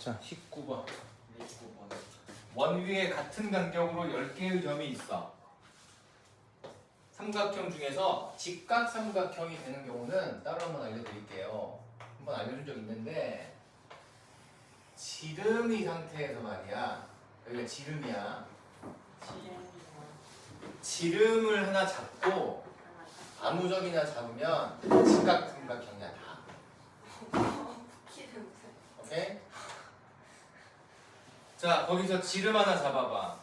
자, 19번. 원위에 같은 간격으로 10개의 점이 있어. 삼각형 중에서 직각 삼각형이 되는 경우는 따로 한번 알려드릴게요. 한번 알려준 적 있는데 지름이 상태에서 말이야. 여기가 지름이야. 지름을 하나 잡고 아무 점이나 잡으면 직각 삼각형이야 다. 오케이? 자, 거기서 지름 하나 잡아봐.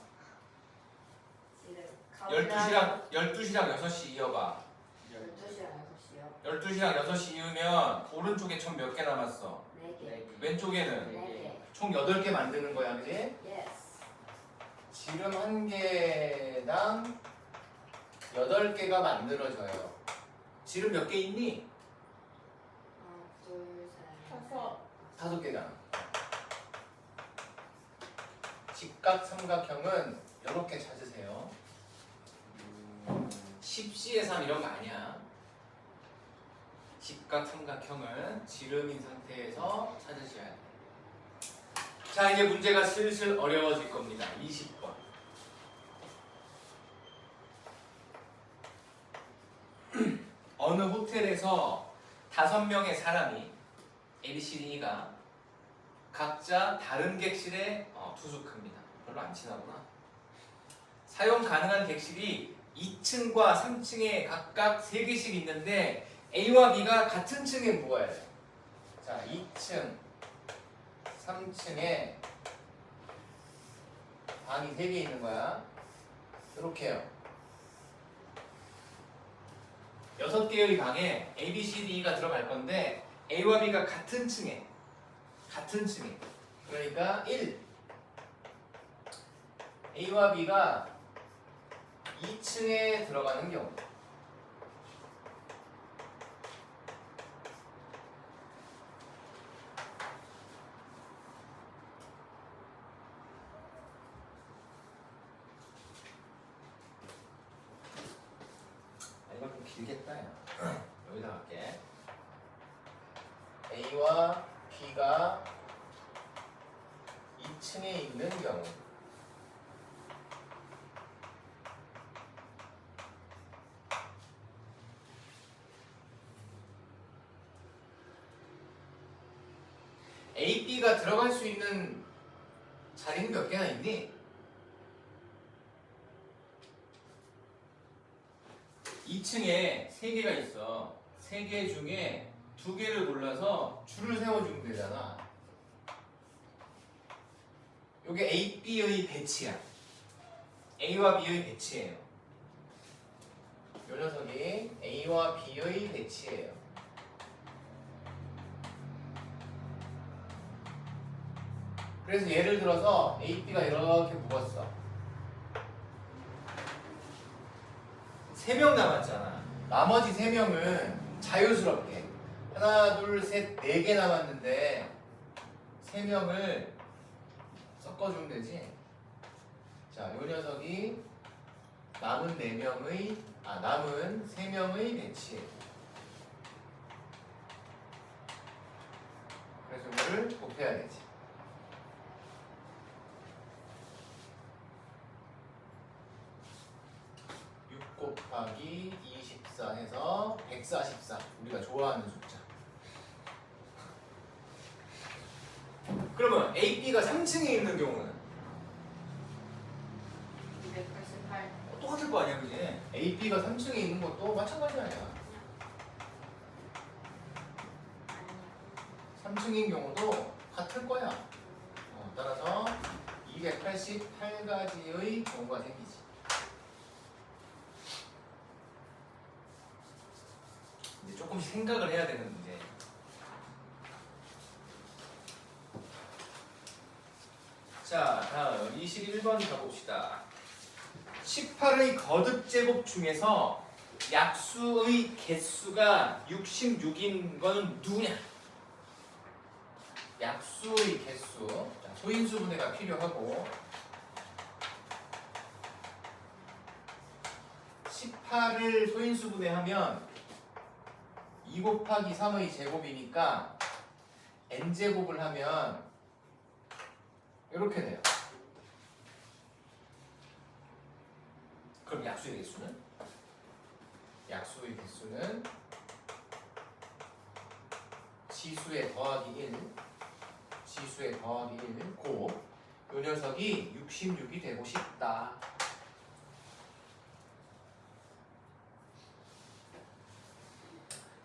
12시랑 6시 이어봐. 12시랑 6시 이으면 오른쪽에 총 몇 개 남았어? 4개. 왼쪽에는 4개. 총 8개 만드는 거야, 그지? 지름 1개당 8개가 만들어져요. 지름 몇 개 있니? 하나, 둘, 셋. 5개잖아. 직각 삼각형은 이렇게 찾으세요. 10C의 3 이런 거 아니야. 직각 삼각형은 지름인 상태에서 찾으셔야 돼. 자, 이제 문제가 슬슬 어려워질 겁니다. 20번. 어느 호텔에서 5명의 사람이 ABCD가 각자 다른 객실에 투숙합니다. 별로 안 친하구나. 사용 가능한 객실이 2층과 3층에 각각 3개씩 있는데 A와 B가 같은 층에 묵어야 돼. 자, 2층, 3층에 방이 3개 있는 거야. 이렇게요. 6개의 방에 A, B, C, D가 들어갈 건데 A와 B가 같은 층에 그러니까 1 A와 B가 2층에 들어가는 경우 이거 좀 길겠다 야. 여기다 할게. A와 B가 2층에 있는 경우 A, B가 들어갈 수 있는 자리는 몇 개나 있니? 2층에 3개가 있어. 3개 중에 2개를 골라서 줄을 세워주면 되잖아. 요게 A, B의 배치야. A와 B의 배치예요. 요 녀석이 A와 B의 배치예요. 그래서 예를 들어서 A, B가 이렇게 묵었어. 3명 남았잖아. 나머지 3명은 자유스럽게 하나, 둘, 셋, 4개 남았는데 3명을 섞어주면 되지. 자, 요 녀석이 남은 3명의 배치예요. 그래서 이거를 곱해야 되지. 6 곱하기 24 해서 144. 우리가 좋아하는 숫자. 그러면 A, B가 3층에 있는 경우는 288. 똑같을 거 아니야, 그지? A, B가 3층에 있는 것도 마찬가지 아니야. 3층인 경우도 같을 거야. 따라서 288가지의 경우가 생기지. 이제 조금씩 생각을 해야 되는 문제. 자, 다음 21번 가봅시다. 18의 거듭제곱 중에서 약수의 개수가 66인 거는 누구냐? 약수의 개수. 자, 소인수분해가 필요하고 18을 소인수분해하면 2 곱하기 3의 제곱이니까 n제곱을 하면 이렇게 돼요. 그럼 약수의 개수는? 약수의 개수는 지수에 더하기 1, 지수에 더하기 1, 고. 요 녀석이 66이 되고 싶다.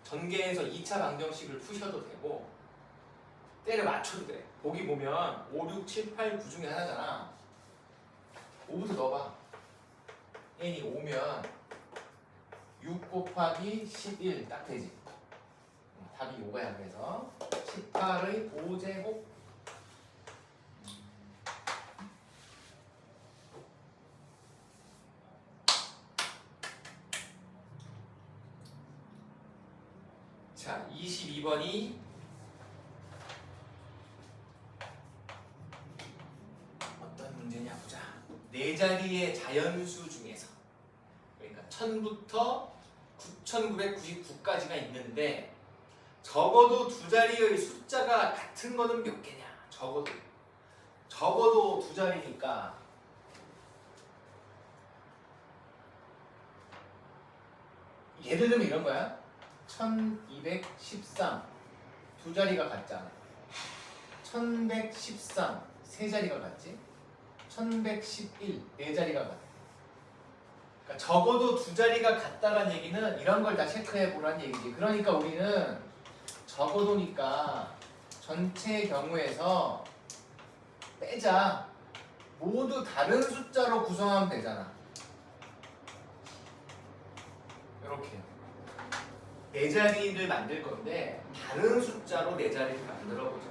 전개해서 2차 방정식을 푸셔도 되고 때려 맞춰도 돼. 보기 보면 5, 6, 7, 8, 9 중에 하나잖아. 5부터 넣어봐. n이 5면 6 곱하기 11 딱 되지. 답이 5가야. 그래서 18의 5제곱. 자, 22번이 어떤 문제냐 보자. 네 자리의 자연수 중에서, 그러니까 1000부터 9999까지가 있는데 적어도 두 자리의 숫자가 같은 거는 몇 개냐? 적어도 두 자리니까 예를 들면 이런 거야. 1213 두 자리가 같잖아. 1113 세 자리가 같지. 1111 네 자리가 같아. 그러니까 적어도 두 자리가 같다는 얘기는 이런 걸 다 체크해 보라는 얘기지. 그러니까 우리는 적어도니까 전체 경우에서 빼자. 모두 다른 숫자로 구성하면 되잖아. 이렇게 네 자리를 만들 건데 다른 숫자로 네 자리를 만들어 보자.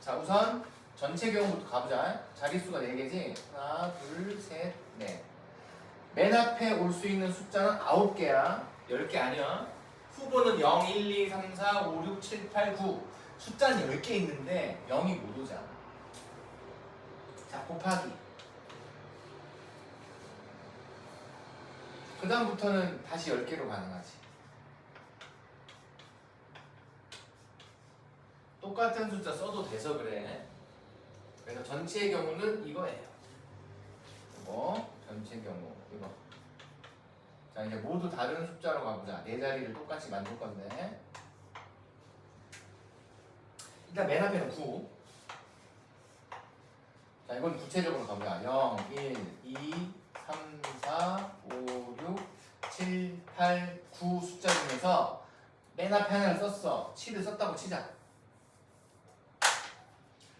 자, 우선 전체 경우부터 가보자. 자릿수가 4개지? 하나, 둘, 셋, 넷. 맨 앞에 올 수 있는 숫자는 9개야. 10개 아니야. 후보는 0, 1, 2, 3, 4, 5, 6, 7, 8, 9. 숫자는 10개 있는데 0이 못 오잖아. 자, 곱하기. 그 다음부터는 다시 10개로 가능하지. 똑같은 숫자 써도 돼서 그래. 그래서 전체의 경우는 이거예요. 이거 전체 경우 이거. 자, 이제 모두 다른 숫자로 가보자. 네 자리를 똑같이 만들 건데 일단 맨 앞에는 9. 자, 이건 구체적으로 가보자. 0, 1, 2, 3, 4, 5, 6, 7, 8, 9 숫자 중에서 맨 앞에 하나를 썼어. 7을 썼다고 치자.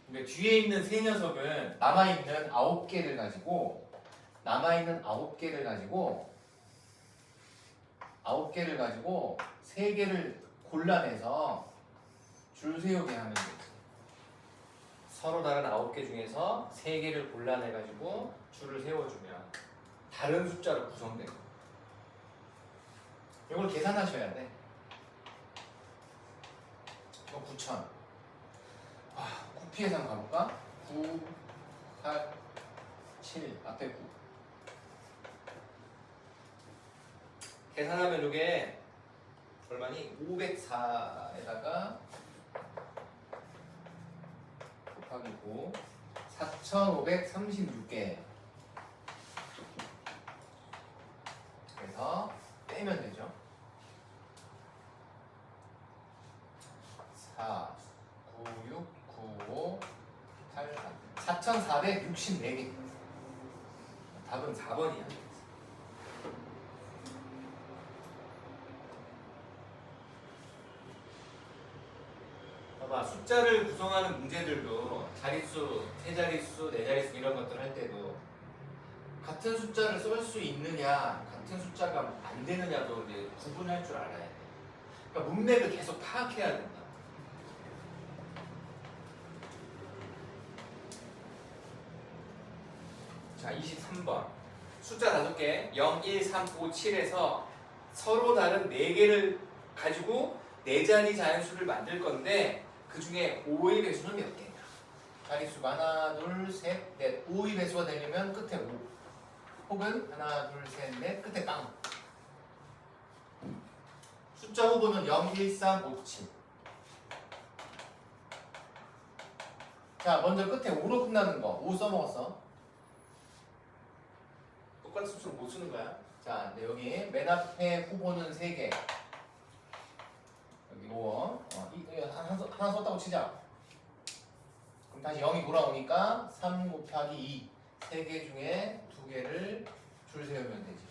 근데 뒤에 있는 세 녀석은 남아있는 9개를 가지고 3개를 골라내서 줄 세우게 하면 되지. 서로 다른 9개 중에서 3개를 골라내가지고 줄을 세워주면 다른 숫자로 구성되고. 이걸 계산하셔야 돼. 이거 9000. 구피해서 한번 가볼까? 9, 8, 7 앞에 9. 계산하면 이게 얼마니? 504에다가 곱하기 9 4536개. 그래서 빼면 되죠. 4, 9, 6, 9, 5, 8, 4464개. 답은 4번이야. 봐봐, 숫자를 구성하는 문제들도 자릿수, 세 자릿수, 네 자릿수 이런 것들 할 때도 같은 숫자를 쓸 수 있느냐, 같은 숫자가 안 되느냐도 이제 구분할 줄 알아야 돼. 그러니까 문맥을 계속 파악해야 된다. 자, 23번. 숫자 5개, 0, 1, 3, 5, 7에서 서로 다른 4개를 가지고 4자리 자연수를 만들 건데 그 중에 5의 배수는 몇 개냐? 자릿수가 하나, 둘, 셋, 넷. 5의 배수가 되려면 끝에 5. 혹은 하나, 둘, 셋, 넷, 끝에 깡. 숫자 후보는 0, 1, 3, 5, 7. 자, 먼저 끝에 5로 끝나는 거. 5 써먹었어. 똑같은 수를 못 쓰는 거야. 자, 근데 여기 맨 앞에 후보는 3개. 여기 노어. 하나 썼다고 치자. 그럼 다시 0이 돌아오니까 3 곱하기 2. 3개 중에 2개를 줄 세우면 되지.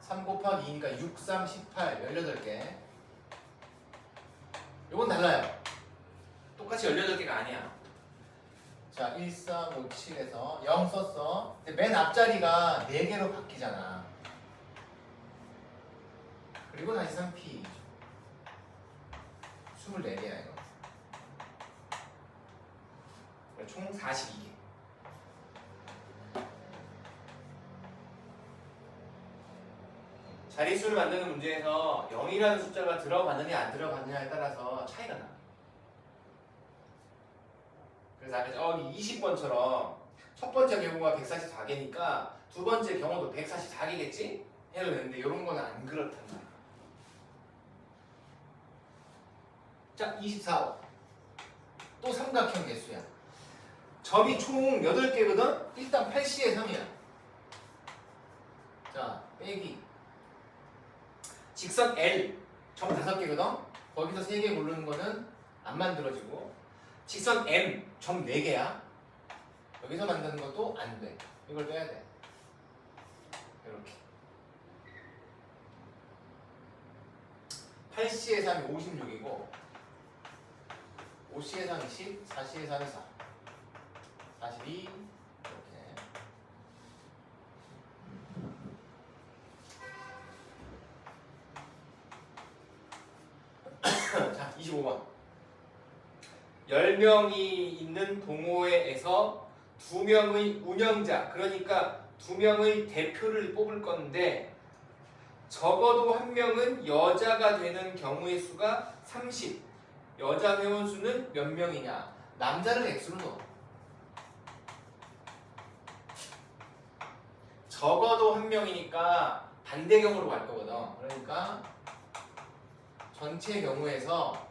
3 곱하기 2니까 6, 3, 18, 18개. 요건 달라요. 똑같이 18개가 아니야. 자, 1, 4, 5, 7에서 0 썼어. 근데 맨 앞자리가 4개로 바뀌잖아. 그리고 다시 3P. 24개야, 이거. 총 42개. 자릿수를 만드는 문제에서 0이라는 숫자가 들어가느냐 안 들어가느냐에 따라서 차이가 나. 그래서 아까 저기 20번처럼 첫 번째 경우가 144개니까 두 번째 경우도 144개겠지? 해도 되는데 이런 거는 안 그렇단 말이야. 자, 24번. 또 삼각형 개수야. 점이 총 8개거든? 일단 8C의 3이야. 자, 빼기. 직선 L, 점 5개거든? 거기서 3개 고르는 거는 안 만들어지고, 직선 M, 점 4개야. 여기서 만드는 것도 안 돼. 이걸 빼야 돼. 이렇게. 8C의 3이 56이고, 5C의 3이 10, 4C의 3이 4. 42, 이렇게. 자, 25번. 10명이 있는 동호회에서 2명의 운영자, 그러니까 2명의 대표를 뽑을 건데 적어도 1명은 여자가 되는 경우의 수가 30. 여자 회원 수는 몇 명이냐? 남자를 X로 넣어. 적어도 1명이니까 반대경우로 갈 거거든. 그러니까 전체 경우에서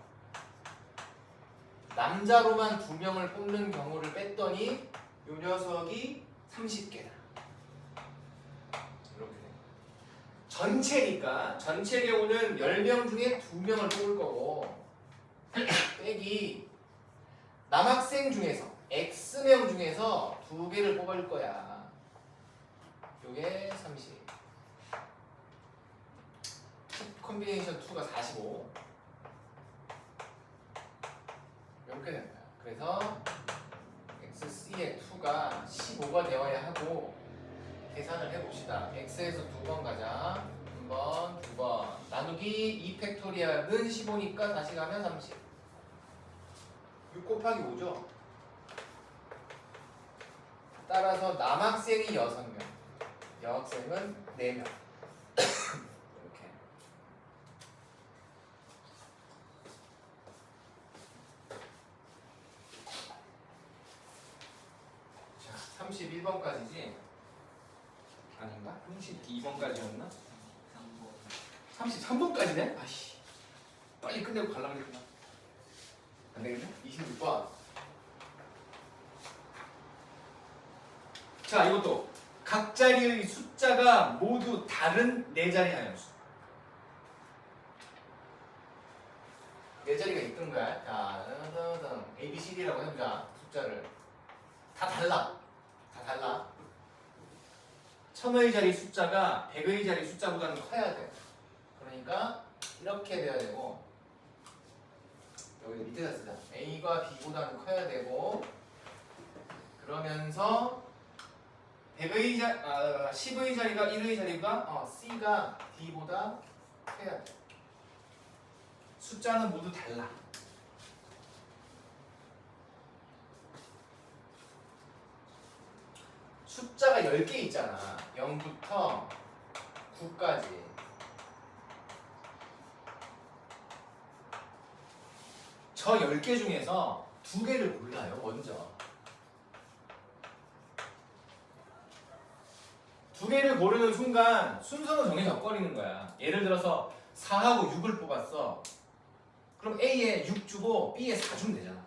남자로만 2명을 뽑는 경우를 뺐더니 이 녀석이 30개다. 이렇게 돼. 전체니까 전체 경우는 10명 중에 2명을 뽑을 거고 빼기 남학생 중에서 X명 중에서 2개를 뽑을 거야. 요게 30. 콤비네이션 2가 45. 이렇게 됩니다. 그래서 XC의 2가 15가 되어야 하고 계산을 해봅시다. X에서 2번 가자. 1번, 2번. 나누기 2팩토리얼은 15니까 다시 가면 30. 6 곱하기 5죠. 따라서 남학생이 6명, 여학생은 4명. 이렇게. 자, 31번까지지? 아닌가? 32번까지였나? 33번까지네? 아씨, 빨리 끝내고 가려고 그랬구나. 안 되겠네? 26번. 자, 이것도 각 자리의 숫자가 모두 다른 4자리 하연수. 4자리가 있던 거야. 자, A, B, C, D라고 해보자. 숫자를. 다 달라. 다 달라. 1000의 자리 숫자가 100의 자리 숫자보다는 커야 돼. 그러니까 이렇게 돼야 되고, 여기 밑에다 쓰자. A가 B보다는 커야 되고, 그러면서 10의 10의 자리가 1의 자리가 C가 D보다 커야 돼. 숫자는 모두 달라. 숫자가 10개 있잖아. 0부터 9까지. 저 10개 중에서 2개를 골라요, 먼저. 2개를 고르는 순간 순서는 정해져 버리는 거야. 예를 들어서 4하고 6을 뽑았어. 그럼 그럼 A에 6 주고 B에 4 주면 되잖아.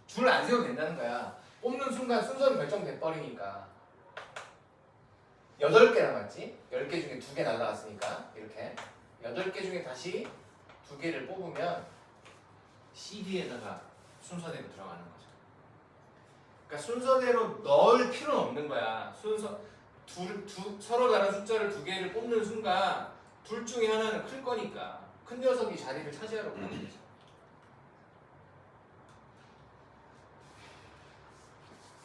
줄을 안 세워도 된다는 거야. 뽑는 순간 순서는 결정돼 버리니까. 8개 남았지? 10개 중에 2개 날라갔으니까 이렇게 8개 중에 다시 2개를 뽑으면 CD에다가 순서대로 들어가는 거죠. 그러니까 순서대로 넣을 필요는 없는 거야. 서로 다른 숫자를 2개를 뽑는 순간 둘 중에 하나는 클 거니까 큰 녀석이 자리를 차지하려고 하는 거죠.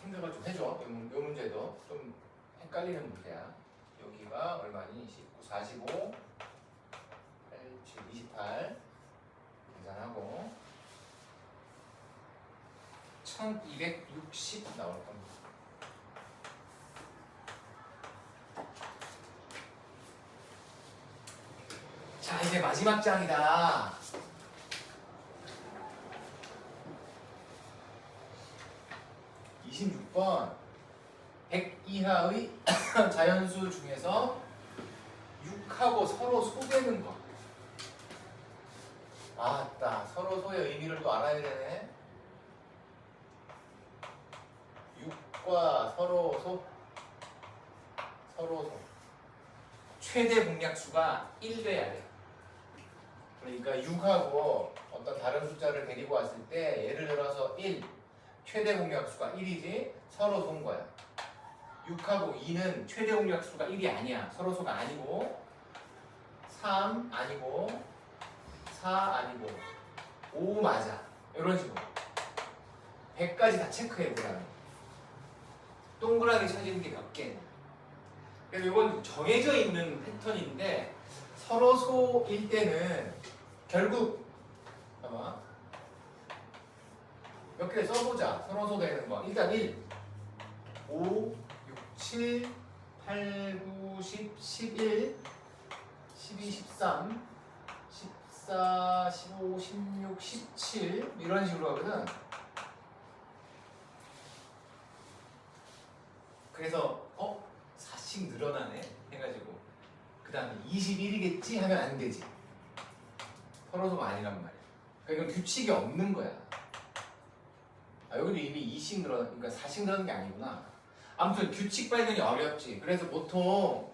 생각을 좀 해줘. 요 문제도 좀 헷갈리는 문제야. 여기가 얼마니? 19, 45, 8, 7, 28 계산하고 1260 나올 겁니다. 자, 이제 마지막 장이다. 26번 100 이하의 자연수 중에서 6하고 서로 소되는 것. 아따, 서로 소의 의미를 또 알아야 되네. 6과 서로 소. 최대 공약수가 1 돼야 돼. 그러니까 6하고 어떤 다른 숫자를 데리고 왔을 때 예를 들어서 1, 최대 공약수가 1이지 서로 소인 거야. 6하고 2는 최대 공약수가 1이 아니야. 서로 소가 아니고 3 아니고 4 아니고 5 맞아. 이런 식으로 100까지 다 체크해보라는. 동그라미 찾는 게 몇 개냐. 그래서 이건 정해져 있는 패턴인데 서로 소일 때는 결국 봐봐 몇 개 써보자. 서로 소 되는 거 일단 1, 5, 6, 7, 8, 9, 10, 11, 12, 13, 14, 15, 16, 17 이런 식으로 하거든. 그래서 4씩 늘어나네 해가지고 그 다음에 21이겠지 하면 안 되지. 서로소가 아니란 말이야. 그러니까 이건 규칙이 없는 거야. 여기도 이미 2씩 그러니까 4씩 늘어나는 게 아니구나. 아무튼 규칙 발견이 어렵지. 그래서 보통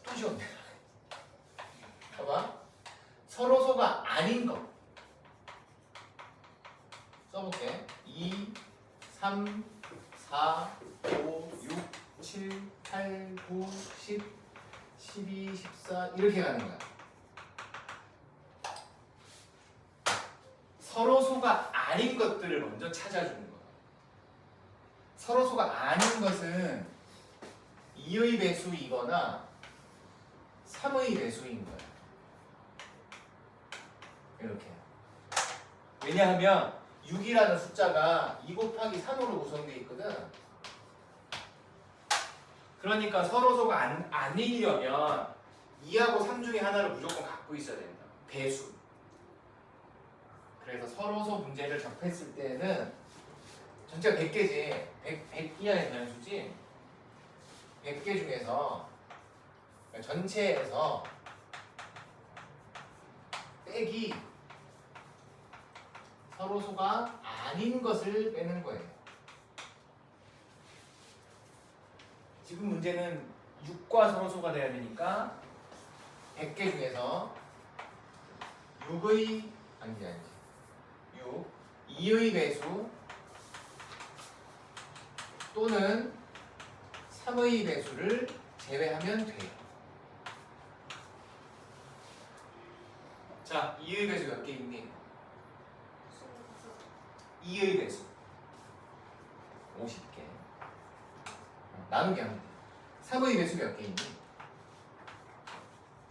또 쉬웠네. 봐봐. 서로소가 아닌 거 써볼게. 2, 3, 4, 5, 6, 7, 8, 9, 10, 12, 14 이렇게 가는 거야. 서로소가 아닌 것들을 먼저 찾아주는 거야. 서로소가 아닌 것은 2의 배수이거나 3의 배수인 거야. 이렇게. 왜냐하면 6이라는 숫자가 2 곱하기 3으로 구성되어 있거든. 그러니까 서로소가 아니려면 2하고 3 중에 하나를 무조건 갖고 있어야 된다. 배수. 그래서 서로소 문제를 접했을 때는 전체가 100개지. 100 이하의 자연수지. 100개 중에서 전체에서 빼기 서로소가 아닌 것을 빼는 거예요. 지금 문제는 6과 서로소가 돼야 되니까 100개 중에서 6의 6, 2의 배수 또는 3의 배수를 제외하면 돼요. 자, 2의 배수 몇 개 있니? 2의 배수 50개. 나누기 하면 돼. 3의 배수 몇 개 있니?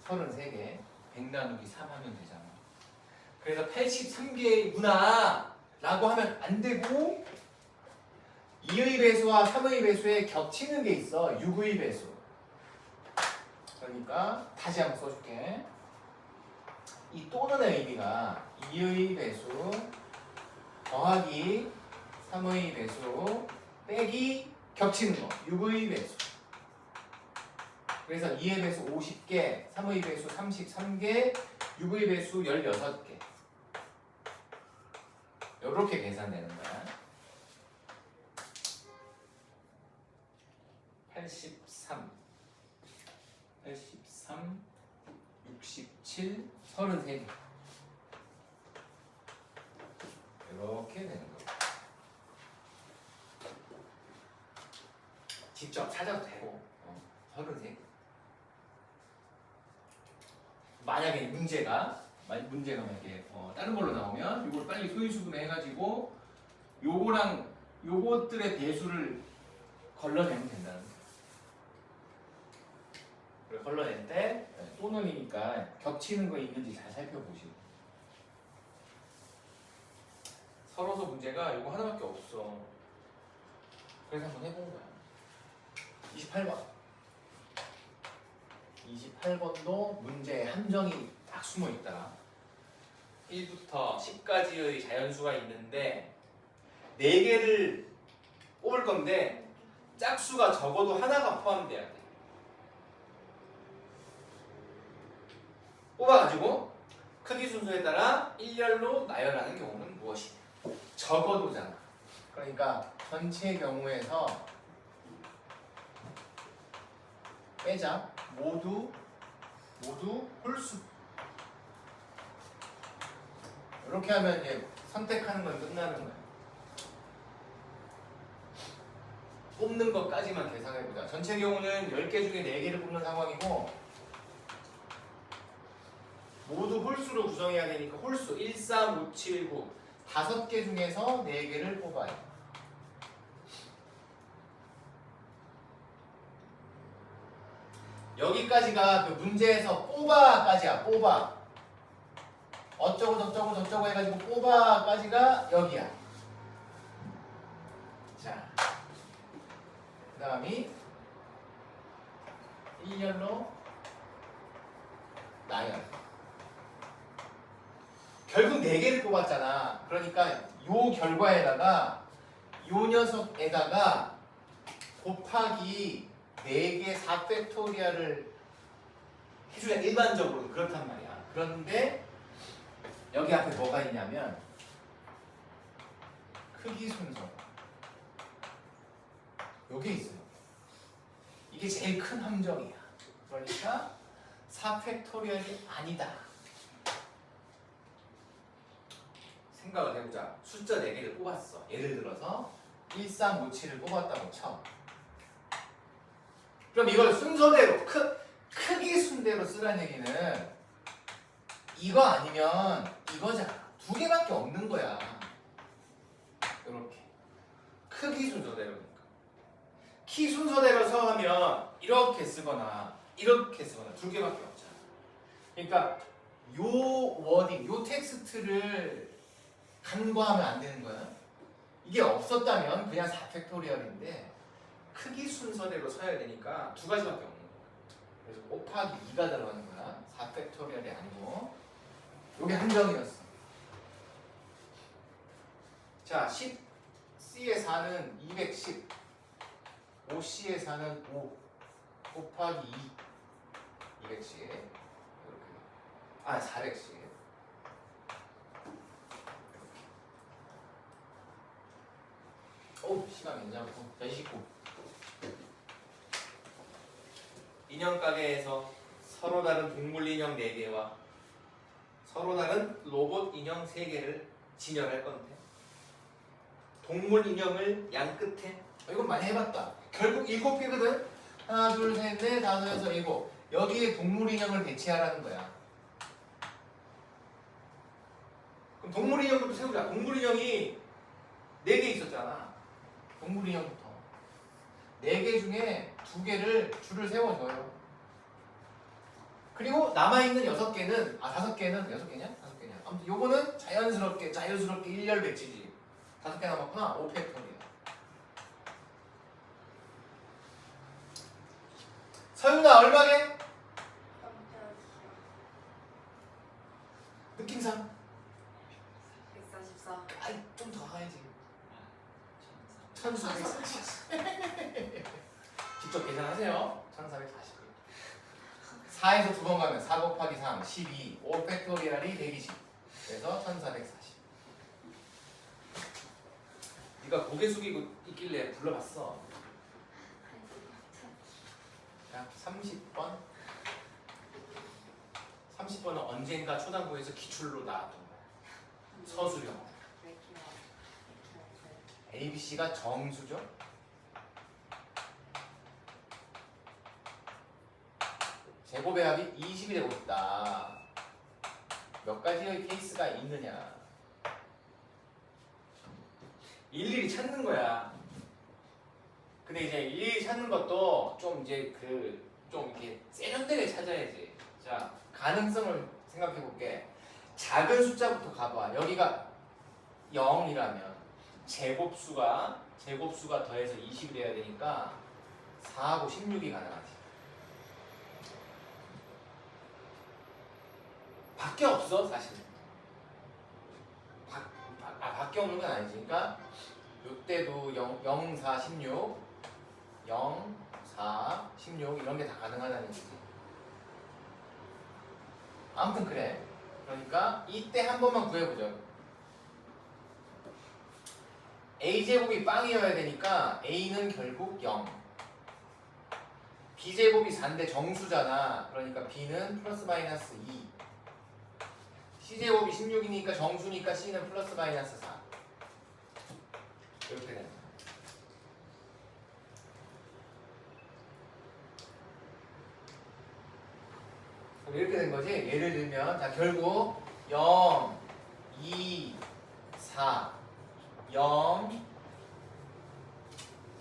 33개. 100 나누기 3 하면 되잖아. 그래서 83개구나 라고 하면 안 되고 2의 배수와 3의 배수에 겹치는 게 있어. 6의 배수. 그러니까 다시 한번 써줄게. 이 또는의 의미가 2의 배수 더하기 3의 배수 빼기 겹치는 거 6의 배수. 그래서 2의 배수 50개, 3의 배수 33개, 6의 배수 16개. 요렇게 계산되는 거야. 83, 67, 33개. 이렇게 되는 거야. 직접 찾아도 되고 33개. 만약에 문제가 만약에 다른 걸로 나오면 이걸 빨리 소인수분해 해가지고 요거랑 요것들의 배수를 걸러내면 된다는 거예요. 그걸 걸러낼 때 또는이니까 겹치는 거 있는지 잘 살펴보시고. 서로서 문제가 요거 하나밖에 없어. 그래서 한번 해본 거야. 28번. 28번도 문제에 함정이 딱 숨어 있다. 1부터 10까지의 자연수가 있는데 4개를 뽑을 건데 짝수가 적어도 하나가 포함돼야 돼. 뽑아가지고 크기 순서에 따라 일렬로 나열하는 경우는 무엇이냐? 적어도잖아. 그러니까 전체 경우에서 빼자. 모두 홀수. 이렇게 하면 이제 선택하는 건 끝나는 거야. 뽑는 것까지만 계산해보자. 전체 경우는 10개 중에 4개를 뽑는 상황이고 모두 홀수로 구성해야 되니까 홀수 1, 3, 5, 7, 9 5개 중에서 4개를 뽑아요. 여기까지가 그 문제에서 뽑아까지야. 뽑아. 어쩌고 저쩌고 저쩌고 해가지고 뽑아까지가 여기야. 자, 그 다음이 일렬로 나열. 결국 4개를 뽑았잖아. 그러니까 요 결과에다가 요 녀석에다가 곱하기 4개 4팩토리얼을 해줘야 일반적으로 그렇단 말이야. 그런데 여기 앞에 뭐가 있냐면 크기 순서 요게 있어요. 이게 제일 큰 함정이야. 그러니까 4팩토리얼이 아니다. 생각을 해보자. 숫자 4개를 뽑았어. 예를 들어서 1, 3, 5, 7을 뽑았다고 쳐. 그럼 이걸 순서대로 크기 순대로 쓰라는 얘기는 이거 아니면 이거잖아. 2개밖에 없는 거야. 이렇게 크기 순서대로니까. 키 순서대로 서하면 이렇게 쓰거나 이렇게 쓰거나 2개밖에 없잖아. 그러니까 요 워딩, 요 텍스트를 간과하면 안 되는 거야. 이게 없었다면 그냥 4팩토리얼인데 크기 순서대로 서야 되니까 2가지밖에 없는 거야. 그래서 곱하기 2가 들어가는 거야. 4팩토리얼이 아니고. 요게 함정이었어. 자, 10C의 4는 210, 5C의 4는 5 곱하기 2, 200C 이렇게. 400C. 시간 괜찮고. 자, 29. 인형 가게에서 서로 다른 동물 인형 4개와 서로 다른 로봇 인형 3개를 진열할 건데 동물 인형을 양 끝에 이건 많이 해봤다. 결국 7개거든. 하나, 둘, 셋, 넷, 다섯, 여섯, 일곱. 여기에 동물 인형을 배치하라는 거야. 그럼 동물 인형부터 세우자. 동물 인형이 4개 있었잖아. 동물 인형부터 4개 중에 2개를 줄을 세워줘요. 그리고 남아있는 6개는 5개는 6개냐? 5개냐? 아무튼 요거는 자연스럽게 일렬 배치지. 5개 남았구나. 5팩토리야. 서윤아 얼마게? 느낌상 144. 아이 좀 더 가야지. 1440. 직접 계산하세요. 1440. 4에서 2번 가면 4 곱하기 3, 12. 5 팩토리얼이 120. 그래서 1440. 그러니까 고개 숙이고 있길래 불러봤어. 자, 30번. 30번은 언젠가 초등부에서 기출로 나왔던 거야. 서술형. ABC가 정수죠. 제곱의 합이 20이 되고 있다. 몇 가지의 케이스가 있느냐. 일일이 찾는 거야. 근데 이제 일일이 찾는 것도 좀 이제 좀 이렇게 세련되게 찾아야지. 자, 가능성을 생각해 볼게. 작은 숫자부터 가봐. 여기가 0이라면 제곱수가 더해서 20이 돼야 되니까 4하고 16이 가능하지. 밖에 없어 사실. 밖에 없는 건 아니지. 그러니까 이때도 0, 4, 16 0, 4, 16 이런 게 다 가능하다는 얘기지. 아무튼 그래. 그러니까 이때 한 번만 구해보자. A제곱이 빵이어야 되니까 A는 결국 0. B제곱이 4인데 정수잖아. 그러니까 B는 플러스 마이너스 2. C제곱이 16이니까 정수니까 C는 플러스 마이너스 4. 이렇게 된다. 이렇게 된 거지. 예를 들면 자 결국 0, 2, 4 0,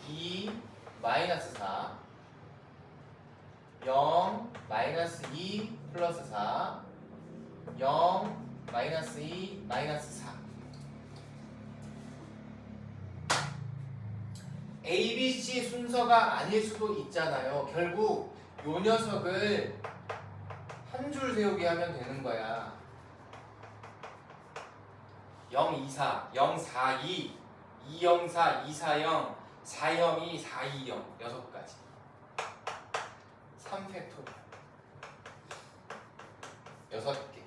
2, 마이너스 4 0, 마이너스 2, 플러스 4 0, 마이너스 2, 마이너스 4 ABC 순서가 아닐 수도 있잖아요. 결국 요 녀석을 한 줄 세우기 하면 되는 거야. 0, 2, 4, 0, 4, 2, 2, 0, 4, 2, 4, 0, 4, 0, 2, 4, 2, 0 6가지 3팩토리얼 6개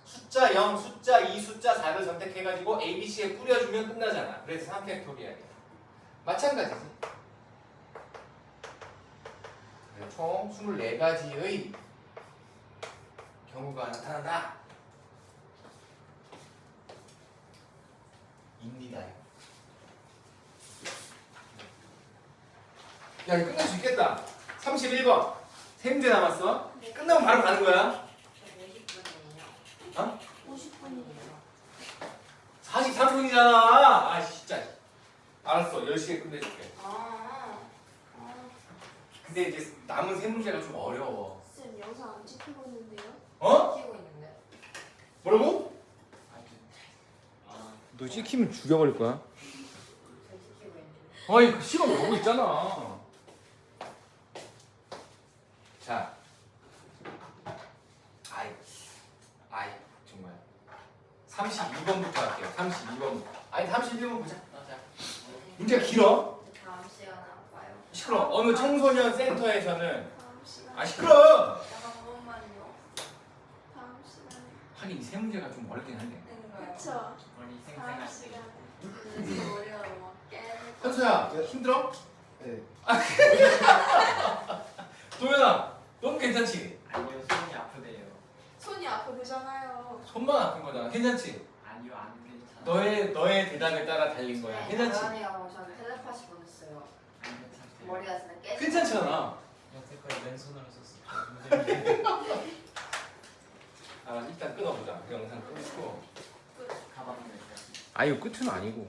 숫자 0, 숫자 2, 숫자 4를 선택해가지고 ABC에 뿌려주면 끝나잖아. 그래서 3팩토리얼이야. 마찬가지지. 총 24가지의 경우가 나타난다. 입니다. 야, 이거 끝낼 수 있겠다. 31번. 세 문제 남았어. 끝나면 바로 가는 거야. 50분이에요. 어? 50분이에요. 43분이잖아. 아, 진짜. 알았어. 10시에 끝내줄게. 근데 이제 남은 세 문제가 좀 어려워. 쌤 영상 안 찍히고 있는데요? 어? 키고 있는데. 뭐라고? 너 찍히면 죽여버릴 거야. 저 키고 있는데. 아이, 그 시간 보고 있잖아. 자. 아이, 정말. 32번부터 할게요. 32번부터. 아니, 31번 보자. 자. 문제가 길어. 다음 시간에 할까요? 시끄러. 어느 청소년 센터에서는 다음 시간에. 아 시끄러. 잠깐만요. 다음 시간에. 하긴 이 세 문제가 좀 어렵긴 한데. 그쵸? 머리 다음 생생하시. 시간에. 머리가 너무 깨질 것 현수야, 힘들어? 네. 도현아, 넌 괜찮지? 아니요, 손이 아프대요. 손이 아프잖아요. 손만 아픈 거잖아. 괜찮지? 아니요, 안 괜찮아요. 너의 대답에 따라 달린 거야. 괜찮지? 도현이가 저는 텔레파시 보냈어요. 안 괜찮대요. 머리가 진짜 깨질 괜찮잖아. 여태까지 왼손으로 썼어요. 아, 일단 끊어보자. 그 영상 끊고. 가방을 낼까요? 아유, 끝은 아니고.